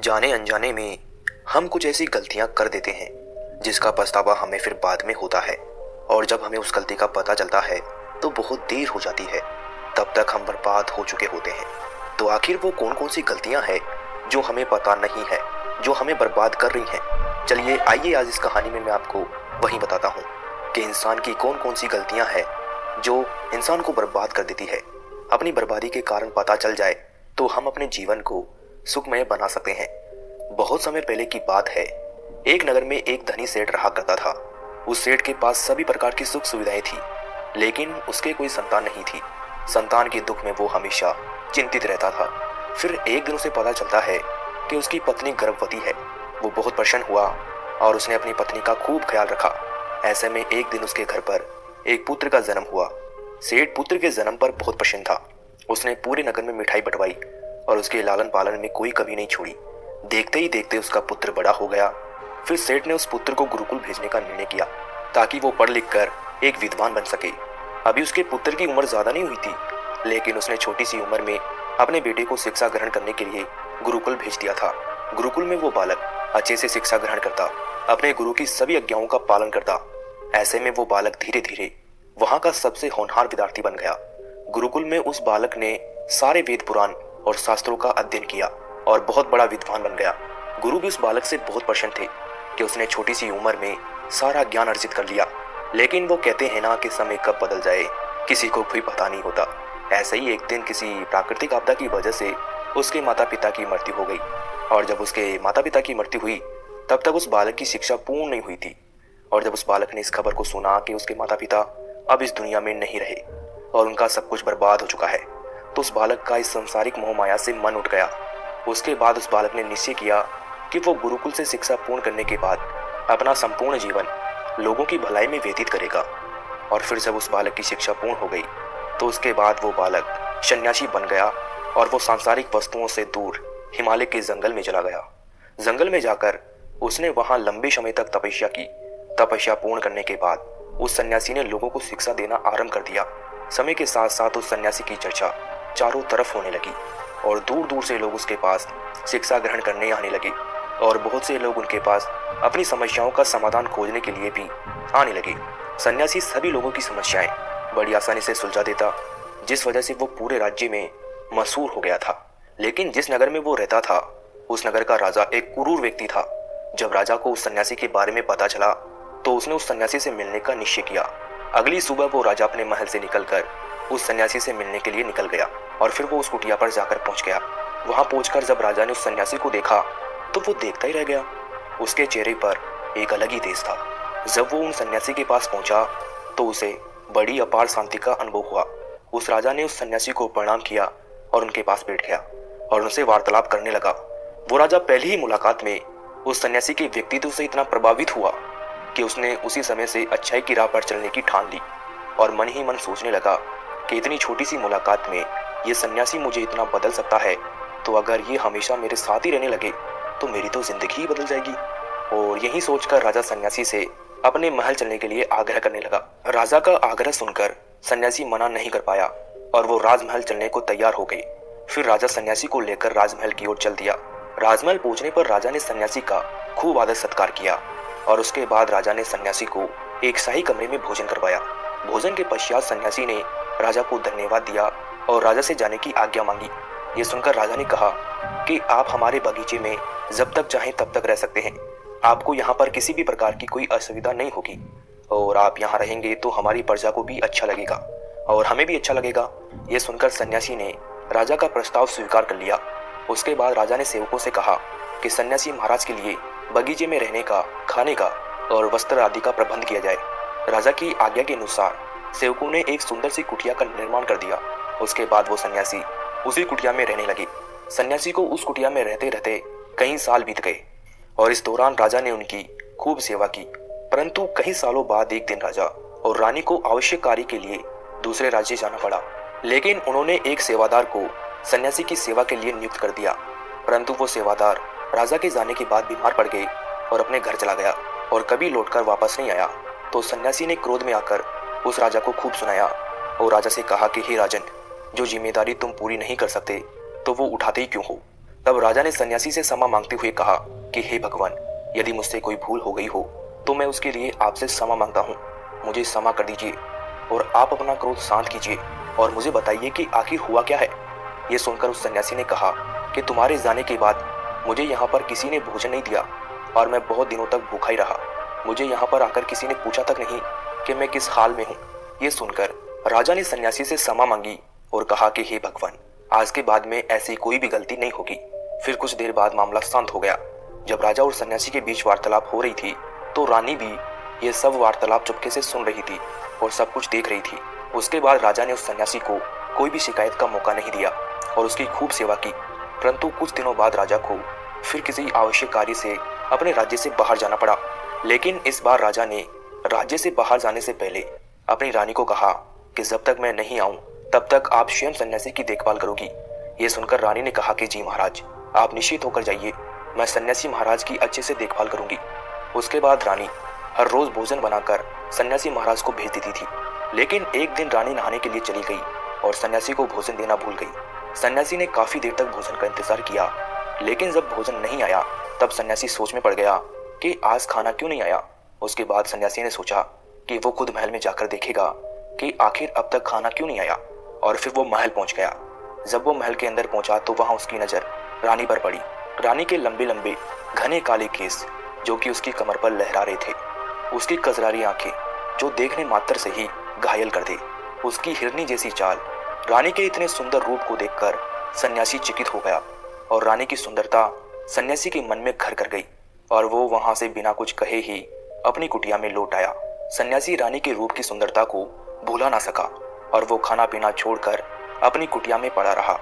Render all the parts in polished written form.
जाने अनजाने में हम कुछ ऐसी गलतियां कर देते हैं जिसका पछतावा हमें फिर बाद में होता है। और जब हमें उस गलती का पता चलता है तो बहुत देर हो जाती है। तब तक हम बर्बाद हो चुके होते हैं। तो आखिर वो कौन कौन सी गलतियां हैं जो हमें पता नहीं है, जो हमें बर्बाद कर रही हैं? चलिए आइए आज इस कहानी में मैं आपको वही बताता हूँ कि इंसान की कौन कौन सी गलतियां हैं जो इंसान को बर्बाद कर देती है। अपनी बर्बादी के कारण पता चल जाए तो हम अपने जीवन को सुखमय बना सकते हैं। बहुत समय पहले की बात है। एक नगर में एक धनी सेठ रहा करता था। उस सेठ के पास सभी प्रकार की सुख सुविधाएं थी, लेकिन उसके कोई संतान नहीं थी। संतान के दुख में वो हमेशा चिंतित रहता था। फिर एक दिन उसे पता चलता है कि उसकी पत्नी गर्भवती है। वो बहुत प्रसन्न हुआ और उसने अपनी पत्नी का खूब ख्याल रखा। ऐसे में एक दिन उसके घर पर एक पुत्र का जन्म हुआ। सेठ पुत्र के जन्म पर बहुत प्रसन्न था। उसने पूरे नगर में मिठाई बंटवाई और उसके लालन पालन में कोई कमी नहीं छोड़ी। देखते ही देखते उसका पुत्र बड़ा हो गया। फिर सेठ ने उस पुत्र को गुरुकुल भेजने का निर्णय किया ताकि वो पढ़ लिख कर एक विद्वान बन सके। अभी उसके पुत्र की उम्र ज्यादा नहीं हुई थी, लेकिन उसने छोटी सी उम्र में अपने बेटे को शिक्षा ग्रहण करने के लिए गुरुकुल भेज दिया था। गुरुकुल में वो बालक अच्छे से शिक्षा ग्रहण करता, अपने गुरु की सभी आज्ञाओं का पालन करता। ऐसे में वो बालक धीरे धीरे वहां का सबसे होनहार विद्यार्थी बन गया। गुरुकुल में उस बालक ने सारे वेद पुराण और शास्त्रों का अध्ययन किया और बहुत बड़ा विद्वान बन गया। गुरु भी उस बालक से बहुत प्रसन्न थे कि उसने छोटी सी उम्र में सारा ज्ञान अर्जित कर लिया। लेकिन वो कहते हैं ना कि समय कब बदल जाए किसी को कोई पता नहीं होता। ऐसे ही एक दिन किसी प्राकृतिक आपदा की वजह से उसके माता पिता की मृत्यु हो गई। और जब उसके माता पिता की मृत्यु हुई तब तक उस बालक की शिक्षा पूर्ण नहीं हुई थी। और जब उस बालक ने इस खबर को सुना कि उसके माता पिता अब इस दुनिया में नहीं रहे और उनका सब कुछ बर्बाद हो चुका है, तो उस बालक का इस संसारिक मोह माया से मन उठ गया। उसके बाद उस बालक ने निश्चय किया कि वो गुरुकुल से शिक्षा पूर्ण करने के बाद अपना संपूर्ण जीवन लोगों की भलाई में व्यतीत करेगा। और फिर जब उस बालक की शिक्षा पूर्ण हो गई तो उसके बाद वो बालक सन्यासी बन गया और वो सांसारिक वस्तुओं से दूर हिमालय के जंगल में चला गया। जंगल में जाकर उसने वहां लंबे समय तक तपस्या की। तपस्या पूर्ण करने के बाद उस सन्यासी ने लोगों को शिक्षा देना आरंभ कर दिया। समय के साथ साथ उस सन्यासी की चर्चा चारों तरफ होने लगी और दूर दूर से लोग उसके पास शिक्षा ग्रहण करने आने लगे। और बहुत से लोग उनके पास अपनी समस्याओं का समाधान खोजने के लिए भी आने लगे। सन्यासी सभी लोगों की समस्याएं बड़ी आसानी से सुलझा देता, जिस वजह से वो पूरे राज्य में मशहूर हो गया था। लेकिन जिस नगर में वो रहता था उस नगर का राजा एक क्रूर व्यक्ति था। जब राजा को उस सन्यासी के बारे में पता चला तो उसने उस सन्यासी से मिलने का निश्चय किया। अगली सुबह वो राजा अपने महल से निकलकर उस सन्यासी से मिलने के लिए निकल गया और फिर वो उस कुटिया पर जाकर पहुंच गया। वहां पहुंचकर जब राजा ने उस सन्यासी को देखा तो वो देखता ही रह गया। उसके चेहरे पर एक अलग ही तेज था। जब वो उन सन्यासी के पास पहुंचा तो उसे बड़ी अपार शांति का अनुभव हुआ। उस राजा ने उस सन्यासी को प्रणाम किया और उनके पास बैठ गया और उनसे वार्तालाप करने लगा। वो राजा पहली ही मुलाकात में उस सन्यासी के व्यक्तित्व से इतना प्रभावित हुआ कि उसने उसी समय से अच्छाई की राह पर चलने की ठान ली और मन ही मन सोचने लगा कि इतनी छोटी सी मुलाकात में ये सन्यासी मुझे इतना बदल सकता है, तो अगर ये हमेशा मेरे साथ ही रहने लगे तो मेरी तो जिंदगी ही बदल जाएगी। और यही सोचकर राजा सन्यासी से अपने महल चलने के लिए आग्रह करने लगा। राजा का आग्रह सुनकर सन्यासी मना नहीं कर पाया और वो राजमहल चलने को तैयार हो गए। फिर राजा सन्यासी को लेकर राजमहल की ओर चल दिया। राजमहल पहुंचने पर राजा ने सन्यासी का खूब आदर सत्कार किया और उसके बाद राजा ने सन्यासी को एक शाही कमरे में भोजन करवाया। भोजन के पश्चात सन्यासी ने राजा को धन्यवाद दिया और राजा से जाने की आज्ञा मांगी। ये सुनकर राजा ने कहा कि आप हमारे बगीचे में जब तक चाहें तब तक रह सकते हैं। आपको यहाँ पर किसी भी प्रकार की कोई असुविधा नहीं होगी और आप यहाँ रहेंगे तो हमारी प्रजा को भी अच्छा लगेगा और हमें भी अच्छा लगेगा। ये सुनकर सन्यासी ने राजा का प्रस्ताव स्वीकार कर लिया। उसके बाद राजा ने सेवकों से कहा कि सन्यासी महाराज के लिए बगीचे में रहने का, खाने का और वस्त्र आदि का प्रबंध किया जाए। राजा की आज्ञा के अनुसार सेवकों ने एक सुंदर सी कुटिया का निर्माण कर दिया। उसके बाद वो सन्यासी उसी कुटिया में रहने लगे। सन्यासी को उस कुटिया में रहते रहते कई साल बीत गए और इस दौरान राजा ने उनकी खूब सेवा की। परंतु कई सालों बाद एक दिन राजा और रानी को आवश्यक कार्य के लिए दूसरे राज्य जाना पड़ा। लेकिन उन्होंने एक सेवादार को सन्यासी की सेवा के लिए नियुक्त कर दिया। परंतु वो सेवादार राजा के जाने के बाद बीमार पड़ गए और अपने घर चला गया और कभी लौटकर वापस नहीं आया। तो सन्यासी ने क्रोध में आकर उस राजा को खूब सुनाया और राजा से कहा कि हे राजन, जो जिम्मेदारी तुम पूरी नहीं कर सकते तो वो उठाते ही क्यों हो? तब राजा ने सन्यासी से क्षमा मांगते हुए कहा कि हे भगवान, यदि मुझसे कोई भूल हो गई हो तो मैं उसके लिए आपसे क्षमा मांगता हूँ। मुझे क्षमा कर दीजिए और आप अपना क्रोध शांत कीजिए और मुझे बताइए कि आखिर हुआ क्या है। ये सुनकर उस सन्यासी ने कहा कि तुम्हारे जाने के बाद मुझे यहाँ पर किसी ने भोजन नहीं दिया और मैं बहुत दिनों तक भूखा ही रहा। मुझे यहाँ पर आकर किसी ने पूछा तक नहीं कि मैं किस हाल में हूँ। ये सुनकर राजा ने सन्यासी से क्षमा मांगी और कहा कि हे भगवान, आज के बाद में ऐसी कोई भी गलती नहीं होगी। फिर कुछ देर बाद मामला शांत हो गया। जब राजा और सन्यासी के बीच वार्तालाप हो रही थी तो रानी भी ये सब वार्तालाप चुपके से सुन रही थी और सब कुछ देख रही थी। उसके बाद राजा ने उस सन्यासी को कोई भी शिकायत का मौका नहीं दिया और उसकी खूब सेवा की। परंतु कुछ दिनों बाद राजा को फिर किसी आवश्यक कार्य से अपने राज्य से बाहर जाना पड़ा। लेकिन इस बार राजा ने राज्य से बाहर जाने से पहले अपनी रानी को कहा कि जब तक मैं नहीं आऊं तब तक आप स्वयं सन्यासी की देखभाल करोगी। ये सुनकर रानी ने कहा कि जी महाराज, आप निश्चित होकर जाइए, मैं सन्यासी महाराज की अच्छे से देखभाल करूंगी। उसके बाद रानी हर रोज भोजन बनाकर सन्यासी महाराज को भेज देती थी। लेकिन एक दिन रानी नहाने के लिए चली गई और सन्यासी को भोजन देना भूल गई। सन्यासी ने काफी देर तक भोजन का इंतजार किया, लेकिन जब भोजन नहीं आया तब सन्यासी सोच में पड़ गया कि आज खाना क्यों नहीं आया। उसके बाद सन्यासी ने सोचा कि वो खुद महल में जाकर देखेगा कि आखिर अब तक खाना क्यों नहीं आया, और फिर वो महल पहुंच गया। जब वो महल के अंदर पहुंचा तो वहां उसकी नजर रानी पर पड़ी। रानी के लंबे लंबे घने काले केस जो कि उसकी कमर पर लहरा रहे थे, उसकी कजरारी आंखें जो देखने मात्र से ही घायल कर दे, उसकी हिरनी जैसी चाल। रानी के इतने सुंदर रूप को देखकर सन्यासी चकित हो गया और रानी की सुंदरता सन्यासी के मन में घर कर गई और वो वहां से बिना कुछ कहे ही अपनी कुटिया में लौट आया। सन्यासी रानी के रूप की सुंदरता को भूला ना सका और वो खाना पीना छोड़कर अपनी कुटिया में पड़ा रहा।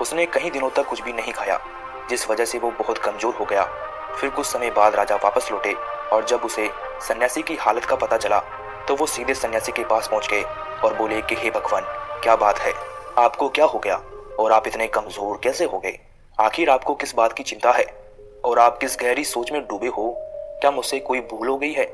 उसने कई दिनों तक कुछ भी नहीं खाया, जिस वजह से वो बहुत कमजोर हो गया। फिर कुछ समय बाद राजा वापस लौटे और जब उसे सन्यासी की हालत का पता चला तो वो सीधे सन्यासी के पास पहुंच गए और बोले कि हे भगवान, क्या बात है, आपको क्या हो गया और आप इतने कमजोर कैसे हो गए? आखिर आपको किस बात की चिंता है और आप किस गहरी सोच में डूबे हो? क्या मुझसे कोई भूल हो गई है?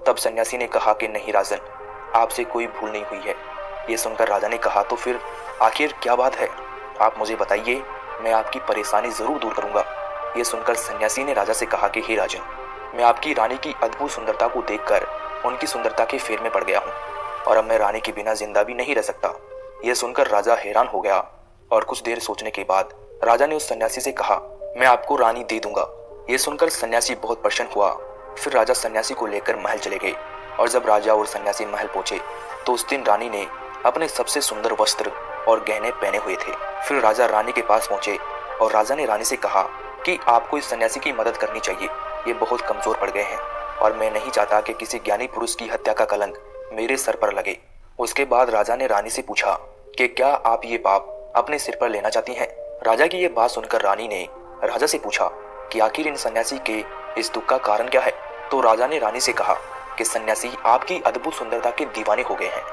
तब सन्यासी ने कहा कि नहीं राजन, आपसे कोई भूल नहीं हुई है। ये सुनकर राजा ने कहा तो फिर आखिर क्या बात है, आप मुझे बताइए, मैं आपकी परेशानी जरूर दूर करूंगा। ये सुनकर सन्यासी ने राजा से कहा कि हे राजन, मैं आपकी रानी की अद्भुत सुंदरता को देखकर उनकी सुंदरता के फेर में पड़ गया हूँ और अब मैं रानी के बिना जिंदा भी नहीं रह सकता। यह सुनकर राजा हैरान हो गया और कुछ देर सोचने के बाद राजा ने उस सन्यासी से कहा, मैं आपको रानी दे दूंगा। ये सुनकर सन्यासी बहुत प्रसन्न हुआ। फिर राजा सन्यासी को लेकर महल चले गए और जब राजा और सन्यासी महल पहुंचे तो उस दिन रानी ने अपने सबसे सुंदर वस्त्र और गहने पहने हुए थे। फिर राजा रानी के पास पहुंचे और राजा ने रानी से कहा कि आपको इस सन्यासी की मदद करनी चाहिए, ये बहुत कमजोर पड़ गए हैं और मैं नहीं चाहता कि किसी ज्ञानी पुरुष की हत्या का कलंक मेरे सर पर लगे। उसके बाद राजा ने रानी से पूछा कि क्या आप ये पाप अपने सिर पर लेना चाहती हैं? राजा की ये बात सुनकर रानी ने राजा से पूछा कि आखिर इन सन्यासी के इस दुख का कारण क्या है? तो राजा ने रानी से कहा कि सन्यासी आपकी अद्भुत सुंदरता के दीवाने हो गए हैं।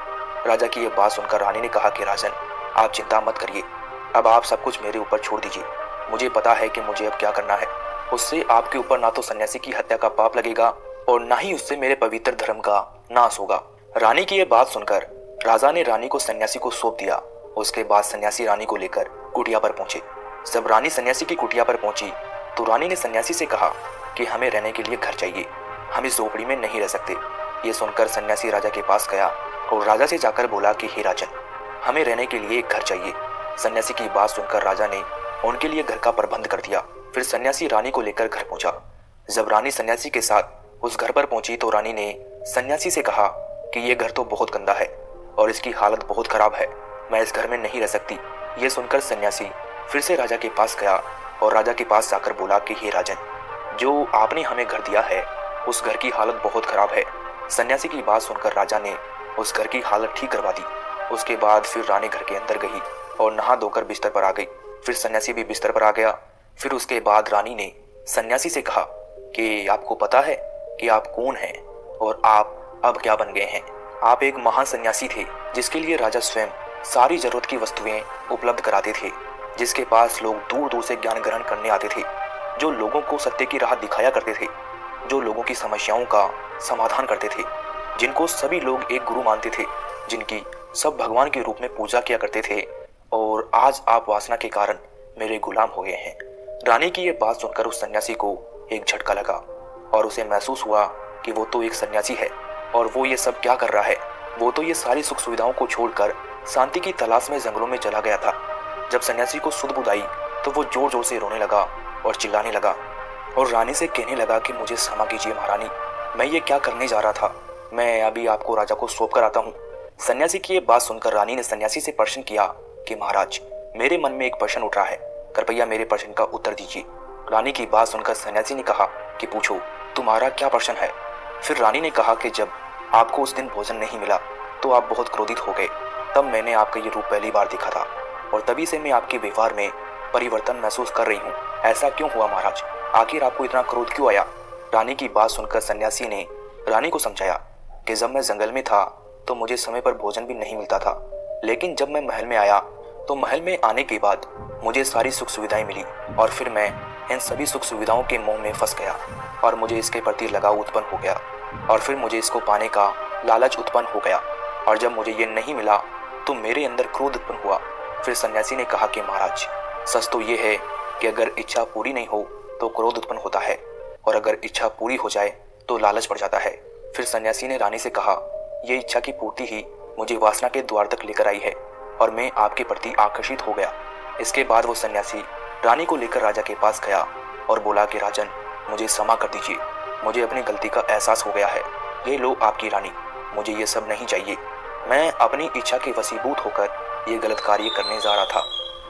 राजा की यह बात सुनकर रानी ने कहा कि राजन, आप चिंता मत करिए, अब आप सब कुछ मेरे ऊपर छोड़ दीजिए। मुझे पता है कि मुझे अब क्या करना है। उससे आपके ऊपर ना तो सन्यासी की हत्या का पाप लगेगा और ना ही उससे मेरे पवित्र धर्म का नाश होगा। रानी की यह बात सुनकर राजा ने रानी को सन्यासी को सौंप दिया। उसके बाद सन्यासी रानी को लेकर कुटिया पर पहुंचे। जब रानी सन्यासी की कुटिया पर पहुंची तो रानी ने सन्यासी से कहा कि हमें रहने के लिए घर चाहिए, हम इस झोपड़ी में नहीं रह सकते। ये सुनकर सन्यासी राजा के पास गया और राजा से जाकर बोला कि हे राजन, हमें रहने के लिए एक घर चाहिए। सन्यासी की बात सुनकर राजा ने उनके लिए घर का प्रबंध कर दिया। फिर सन्यासी रानी को लेकर घर पहुंचा। जब रानी सन्यासी के साथ उस घर पर पहुंची तो रानी ने सन्यासी से कहा कि ये घर तो बहुत गंदा है और इसकी हालत बहुत खराब है, मैं इस घर में नहीं रह सकती। ये सुनकर सन्यासी फिर से राजा के पास गया और राजा के पास जाकर बोला कि हे राजन, जो आपने हमें घर दिया है उस घर की हालत बहुत खराब है। सन्यासी की बात सुनकर राजा ने उस घर की हालत ठीक करवा दी। उसके बाद फिर रानी घर के अंदर गई और नहा धोकर बिस्तर पर आ गई। फिर सन्यासी भी बिस्तर पर आ गया। फिर उसके बाद रानी ने सन्यासी से कहा कि आपको पता है कि आप कौन हैं और आप अब क्या बन गए हैं? आप एक महान सन्यासी थे जिसके लिए राजा स्वयं सारी जरूरत की वस्तुएं उपलब्ध कराते थे, जिसके पास लोग दूर दूर से ज्ञान ग्रहण करने आते थे, जो लोगों को सत्य की राह दिखाया करते थे, जो लोगों की समस्याओं का समाधान करते थे, जिनको सभी लोग एक गुरु मानते थे, जिनकी सब भगवान के रूप में पूजा किया करते थे। और आज आप वासना के कारण मेरे गुलाम हो गए हैं। रानी की ये बात सुनकर उस सन्यासी को एक झटका लगा और उसे महसूस हुआ कि वो तो एक सन्यासी है और वो ये सब क्या कर रहा है। वो तो ये सारी सुख सुविधाओं को छोड़कर शांति की तलाश में जंगलों में चला गया था। जब सन्यासी को सुध बुध आई तो वो जोर जोर से रोने लगा और चिल्लाने लगा और रानी से कहने लगा कि मुझे क्षमा कीजिए महारानी, मैं ये क्या करने जा रहा था, मैं अभी आपको राजा को सौंप कर आता हूँ। सन्यासी की ये बात सुनकर रानी ने सन्यासी से प्रश्न किया कि महाराज, मेरे मन में एक प्रश्न उठ रहा है, कृपया मेरे प्रश्न का उत्तर दीजिए। रानी की बात सुनकर सन्यासी ने कहा कि पूछो, तुम्हारा क्या प्रश्न है। फिर रानी ने कहा कि जब आपको उस दिन भोजन नहीं मिला तो आप बहुत क्रोधित हो गए, तब मैंने आपका ये रूप पहली बार देखा था और तभी से मैं आपके व्यवहार में परिवर्तन महसूस कर रही हूँ। ऐसा क्यों हुआ महाराज, आखिर आपको इतना क्रोध क्यों आया। रानी की बात सुनकर सन्यासी ने रानी को समझाया कि जब मैं जंगल में था तो मुझे समय पर भोजन भी नहीं मिलता था, लेकिन जब मैं महल में आया तो महल में आने के बाद मुझे सारी सुख सुविधाएं मिली और फिर मैं इन सभी सुख सुविधाओं के मोह में फंस गया और मुझे इसके प्रति लगाव उत्पन्न हो गया और फिर मुझे इसको पाने का लालच उत्पन्न हो गया और जब मुझे ये नहीं मिला तो मेरे अंदर क्रोध उत्पन्न हुआ। फिर सन्यासी ने कहा कि महाराज, सच तो ये है कि अगर इच्छा पूरी नहीं हो तो क्रोध उत्पन्न होता है और अगर इच्छा पूरी हो जाए तो लालच पड़ जाता है। फिर सन्यासी ने रानी से कहा, ये इच्छा की पूर्ति ही मुझे वासना के द्वार तक लेकर आई है और मैं आपके प्रति आकर्षित हो गया। इसके बाद वो सन्यासी रानी को लेकर राजा के पास गया और बोला कि राजन, मुझे क्षमा कर दीजिए, मुझे अपनी गलती का एहसास हो गया है। ये लो आपकी रानी, मुझे ये सब नहीं चाहिए। मैं अपनी इच्छा के वशीभूत होकर ये गलत कार्य करने जा रहा था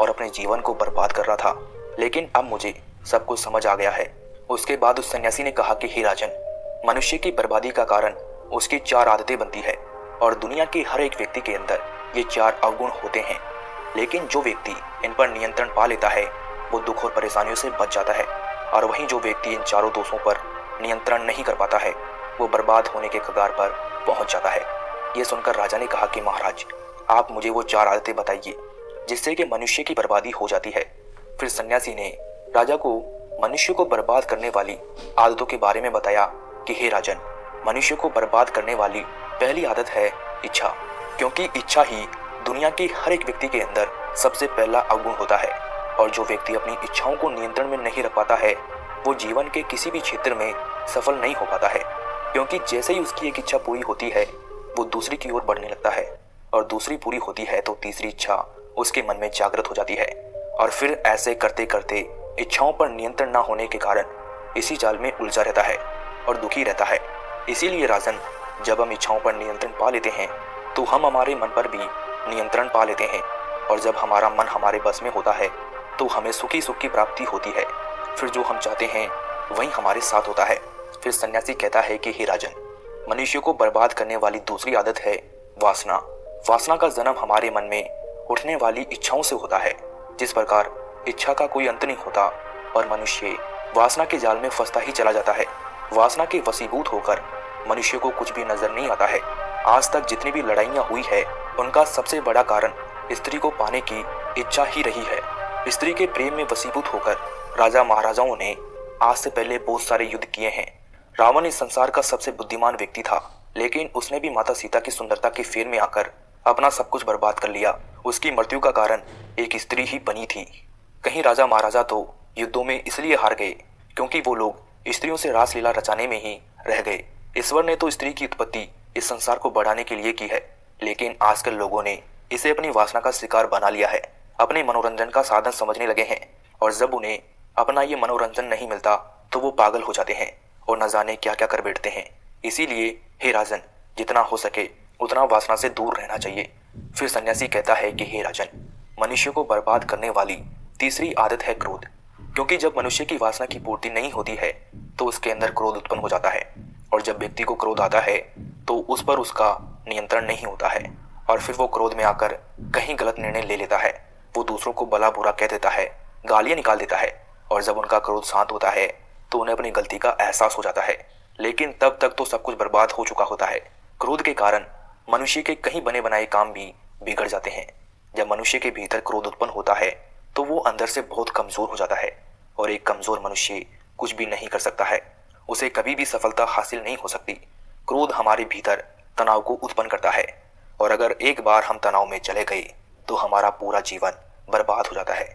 और अपने जीवन को बर्बाद कर रहा था, लेकिन अब मुझे सब कुछ समझ आ गया है। उसके बाद उस सन्यासी ने कहा कि हे राजन, मनुष्य की बर्बादी का कारण उसकी 4 आदतें बनती है और दुनिया के हर एक व्यक्ति के अंदर ये 4 अवगुण होते हैं, लेकिन जो व्यक्ति इन पर नियंत्रण पा लेता है वो दुख और परेशानियों से बच जाता है और वहीं जो व्यक्ति इन चारों दोषों पर नियंत्रण नहीं कर पाता है वो बर्बाद होने के कगार पर पहुंच जाता है। ये सुनकर राजा ने कहा कि महाराज, आप मुझे वो 4 आदतें बताइए जिससे कि मनुष्य की बर्बादी हो जाती है। फिर सन्यासी ने राजा को मनुष्य को बर्बाद करने वाली आदतों के बारे में बताया कि हे राजन, मनुष्य को बर्बाद करने वाली पहली आदत है इच्छा, क्योंकि इच्छा ही दुनिया के हर एक व्यक्ति के अंदर सबसे पहला अवगुण होता है और जो व्यक्ति अपनी इच्छाओं को नियंत्रण में नहीं रख पाता है वो जीवन के किसी भी क्षेत्र में सफल नहीं हो पाता है, क्योंकि जैसे ही उसकी एक इच्छा पूरी होती है वो दूसरी की ओर बढ़ने लगता है और दूसरी पूरी होती है तो तीसरी इच्छा उसके मन में जागृत हो जाती है और फिर ऐसे करते करते इच्छाओं पर नियंत्रण न होने के कारण इसी जाल में उलझा रहता है और दुखी रहता है। इसीलिए राजन, जब हम इच्छाओं पर नियंत्रण पा लेते हैं तो हम हमारे मन पर भी नियंत्रण पा लेते हैं और जब हमारा मन हमारे बस में होता है तो हमें सुखी सुख की प्राप्ति होती है। फिर जो हम चाहते हैं वही हमारे साथ होता है। फिर सन्यासी कहता है कि हे राजन, मनुष्य को बर्बाद करने वाली दूसरी आदत है वासना। वासना का जन्म हमारे मन में उठने वाली इच्छाओं से होता है। जिस प्रकार इच्छा का कोई अंत नहीं होता और मनुष्य वासना के जाल में फंसता ही चला जाता है। वासना के वशीभूत होकर मनुष्य को कुछ भी नजर नहीं आता है। आज तक जितनी भी लड़ाइयाँ हुई है उनका सबसे बड़ा कारण स्त्री को पाने की इच्छा ही रही है। स्त्री के प्रेम में वशीभूत होकर राजा महाराजाओं ने आज से पहले बहुत सारे युद्ध किए हैं। रावण इस संसार का सबसे बुद्धिमान व्यक्ति था, लेकिन उसने भी माता सीता की सुंदरता के फेर में आकर अपना सब कुछ बर्बाद कर लिया। उसकी मृत्यु का कारण एक स्त्री ही बनी थी। कहीं राजा महाराजा तो युद्धों में इसलिए हार गए क्योंकि वो लोग स्त्रियों से रासलीला रचाने में ही रह गए। ईश्वर ने तो स्त्री की उत्पत्ति इस संसार को बढ़ाने के लिए की है, लेकिन आजकल लोगों ने इसे अपनी वासना का शिकार बना लिया है, अपने मनोरंजन का साधन समझने लगे हैं और जब उन्हें अपना ये मनोरंजन नहीं मिलता तो वो पागल हो जाते हैं और न जाने क्या क्या कर बैठते हैं। इसीलिए हे राजन, जितना हो सके उतना वासना से दूर रहना चाहिए। फिर सन्यासी कहता है कि हे राजन, मनुष्य को बर्बाद करने वाली तीसरी आदत है क्रोध, क्योंकि जब मनुष्य की वासना की पूर्ति नहीं होती है तो उसके अंदर क्रोध उत्पन्न हो जाता है और जब व्यक्ति को क्रोध आता है तो उस पर उसका नियंत्रण नहीं होता है और फिर वो क्रोध में आकर कहीं गलत निर्णय ले लेता है। वो दूसरों को भला बुरा कह देता है, गालियां निकाल देता है और जब उनका क्रोध शांत होता है तो उन्हें अपनी गलती का एहसास हो जाता है, लेकिन तब तक तो सब कुछ बर्बाद हो चुका होता है। क्रोध के कारण मनुष्य के कहीं बने बनाए काम भी बिगड़ जाते हैं। जब मनुष्य के भीतर क्रोध उत्पन्न होता है तो वो अंदर से बहुत कमजोर हो जाता है और एक कमजोर मनुष्य कुछ भी नहीं कर सकता है, उसे कभी भी सफलता हासिल नहीं हो सकती। क्रोध हमारे भीतर तनाव को उत्पन्न करता है और अगर एक बार हम तनाव में चले गए तो हमारा पूरा जीवन बर्बाद हो जाता है।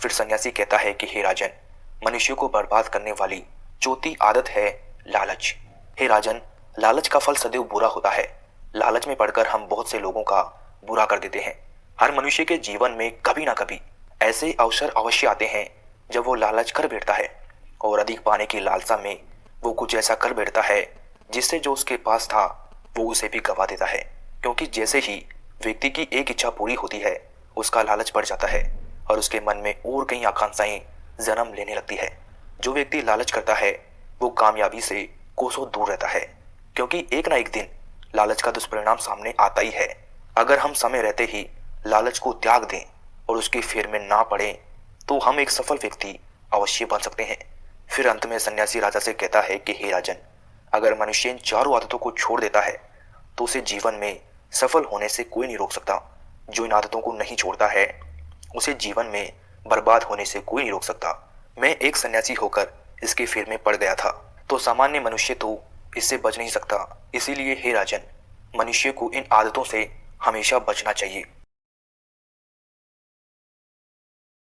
फिर सन्यासी कहता है कि हे राजन, मनुष्य को बर्बाद करने वाली चौथी आदत है लालच। हे राजन, लालच का फल सदैव बुरा होता है। लालच में पड़कर हम बहुत से लोगों का बुरा कर देते हैं। हर मनुष्य के जीवन में कभी ना कभी ऐसे अवसर अवश्य आते हैं जब वो लालच कर बैठता है और अधिक पाने की लालसा में वो कुछ ऐसा कर बैठता है जिससे जो उसके पास था वो उसे भी गवा देता है। क्योंकि जैसे ही व्यक्ति की एक इच्छा पूरी होती है उसका लालच बढ़ जाता है और उसके मन में और कई आकांक्षाएं जन्म लेने लगती है। जो व्यक्ति लालच करता है वो कामयाबी से कोसों दूर रहता है, क्योंकि एक ना एक दिन लालच का दुष्परिणाम सामने आता ही है। अगर हम समय रहते ही लालच को त्याग दें और उसके फेर में ना पड़े तो हम एक सफल व्यक्ति अवश्य बन सकते हैं। फिर अंत में सन्यासी राजा से कहता है कि हे राजन, अगर मनुष्य इन चारों आदतों को छोड़ देता है तो उसे जीवन में सफल होने से कोई नहीं रोक सकता। जो इन आदतों को नहीं छोड़ता है उसे जीवन में बर्बाद होने से कोई नहीं रोक सकता। मैं एक सन्यासी होकर इसके फेर में पड़ गया था, तो सामान्य मनुष्य तो इससे बच नहीं सकता। इसीलिए हे राजन, मनुष्य को इन आदतों से हमेशा बचना चाहिए।